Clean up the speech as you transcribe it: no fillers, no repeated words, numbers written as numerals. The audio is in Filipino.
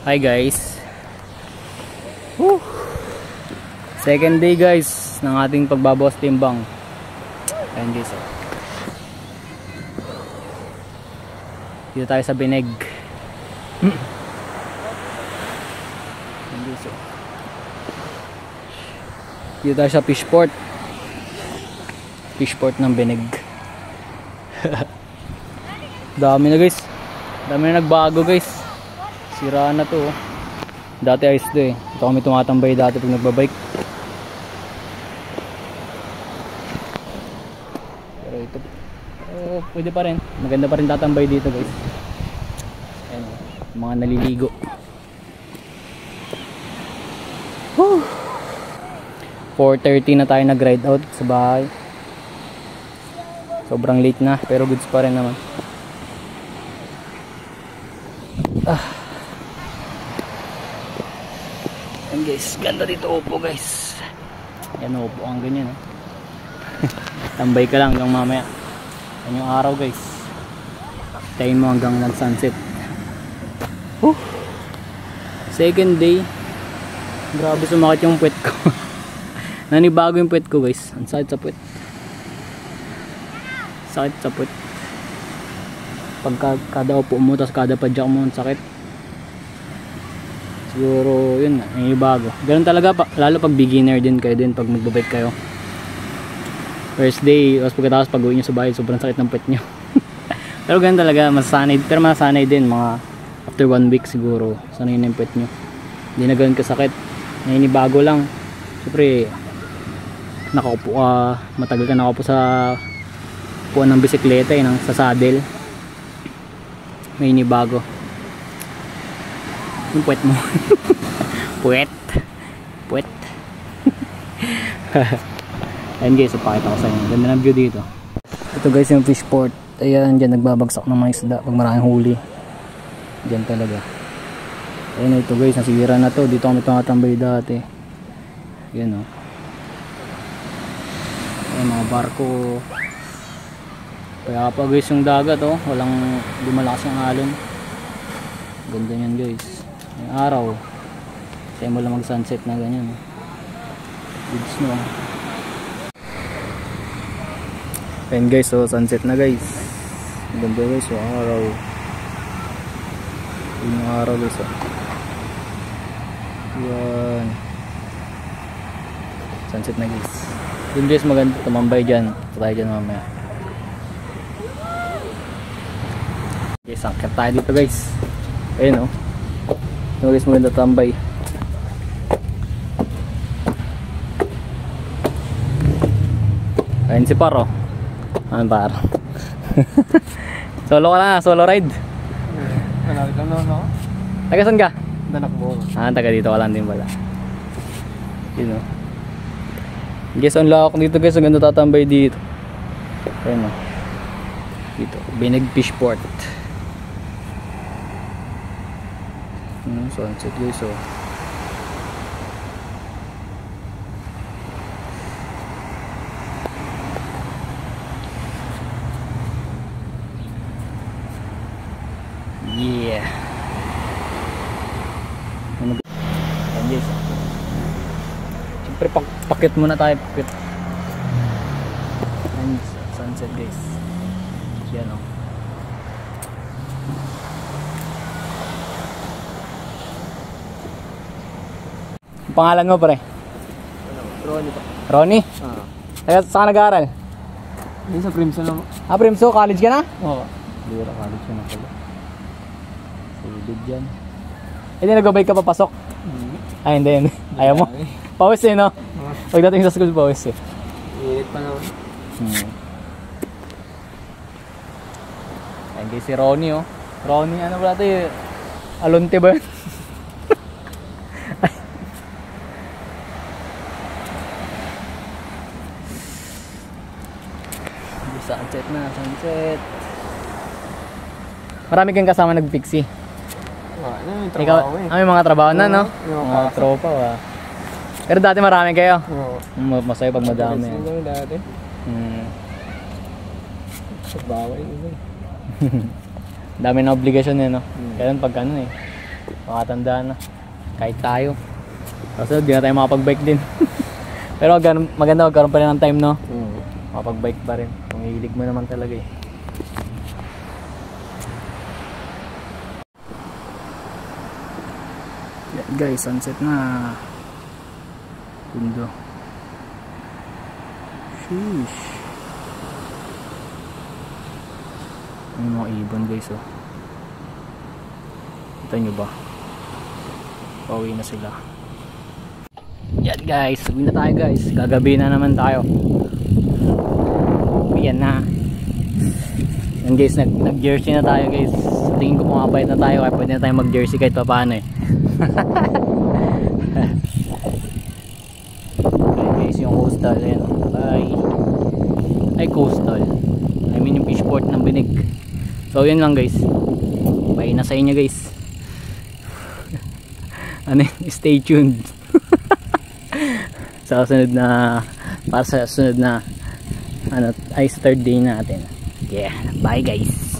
Hi guys. Woo! Second day guys ng ating pagbabawas timbang. Ayan guys. Dito tayo sa Bineg. Ayan guys. Dito tayo sa Fishport. Fishport ng Bineg. Dami na guys. Dami na nagbago guys. Sira na to. Dati ayos to eh. Ito kami tumatambay dati pag nagbabike. Pero ito pwede pa rin. Maganda pa rin tatambay dito guys. Ayan, mga naliligo. Whew. 4:30 na tayo nag-ride out sa bahay. Sobrang late na pero goods pa rin naman. Ayan guys, ganda dito upo guys. Ayan upo ang ganyan. Tambay ka lang hanggang mamaya. Ayan yung araw guys. Tayin mo hanggang nag-sunset. Second day. Grabe sumakit yung puwet ko. Nanibago yung puwet ko guys. Ang sakit sa puwet. Sakit sa puwet. Pagka kada upo mo tapos kada padyak mo ang sakit. Siguro yun nga, may bago. Ganun talaga lalo pag beginner din kayo din pag magbabike kayo. First day, tapos pagkatapos pag uwi nyo sa bahay sobrang sakit ng puwet nyo. Pero ganun talaga, masasanay. Pero masasanay din mga after 1 week siguro sanay na yung puwet nyo. Hindi na ganun kasakit. Nainibago lang. Siyempre nakaupo ka, matagal ka nakaupo sa puwan ng bisikleta sa saddle. May inibago yung puwet mo. puwet ayan guys, ipakita ko sa inyo ganda ng view dito. Ito guys yung Fishport. Ayan, dyan nagbabagsak ng mga isda pag maraming huli. Dyan talaga. Ayan ito guys, nasira na to. Dito kami tumatambay dati. Ayan o. Ayan mga barko. Kaya pa guys yung dagat oh, walang lumalakas yung alon. Ganda nyan guys. Yung araw tayo mo lang mag sunset na ganyan. Goods no. Ayan guys, so sunset na guys. Ganda guys, so araw. Yung araw guys oh. Yan. Sunset na guys. Dun guys maganda tumambay dyan. Tayo dyan mamaya. Guys, angkat tayo dito guys. Ayun o. Ito guys, maganda tambay. Ayun si Paro. Ano Paro? Solo ka na, solo ride. Malapit lang no? Taga saan ka? Danakbo. Taga dito ka lang din pala. Yun o. Guys, ang lawak dito guys. Ang ganda tatambay dito. Ayun o. Dito, Bineg Fishport. Sunset guys oh. Yeah. Ayan guys. Siyempre pakit muna tayo. Pakit. Ayan, sunset guys. Yan oh. Pangalan mo pre? Ronnie pa. Ronnie? Saan nag-aaral? Yun sa Crimson lang. Primso, college ka na? Oo. Bira, college ka na pala. Solid dyan. Hindi nag-bike ka papasok? Ay hindi. Ayaw mo? Pawis eh no? Pagdating sa school pawis eh. Init pa naman. Ayan guys si Ronnie oh. Ronnie ano pala ito eh? Alonte ba yun? Sunset na, sunset. Marami kang kasama nag-pixie. Ano yung trabaho eh. May mga trabaho na no? Mga tropa ah. Pero dati marami kayo? Oo. Masaya pag madami. Masaya dati. Trabaho eh. Dami na obligasyon eh no? Kaya pag ano eh. Makatanda na. Kahit tayo. Kasi di na tayo makapag-bike din. Pero maganda magkaroon pa rin ng time, no? Makapag-bike pa rin. Kung hilig mo naman talaga eh. Yan guys, sunset na. Gundo. Sheesh. May mga ibon guys, oh. Kita nyo ba? Pauwi na sila. Yan guys, uwi na tayo guys. Gagabi na naman tayo. Yan na. Yan guys, nag-jersey na tayo guys. Sa tingin ko pumapayat na tayo kaya pwede na tayo mag-jersey kahit pa paano eh. Okay guys, yung coastal yan. Bye. Ay coastal, I mean yung fishport ng Binig. So yun lang guys. Bye na sa inyo guys. Ano, stay tuned. Sa sunod na, para sa sunod na ano, ay third day natin. Yeah, bye guys.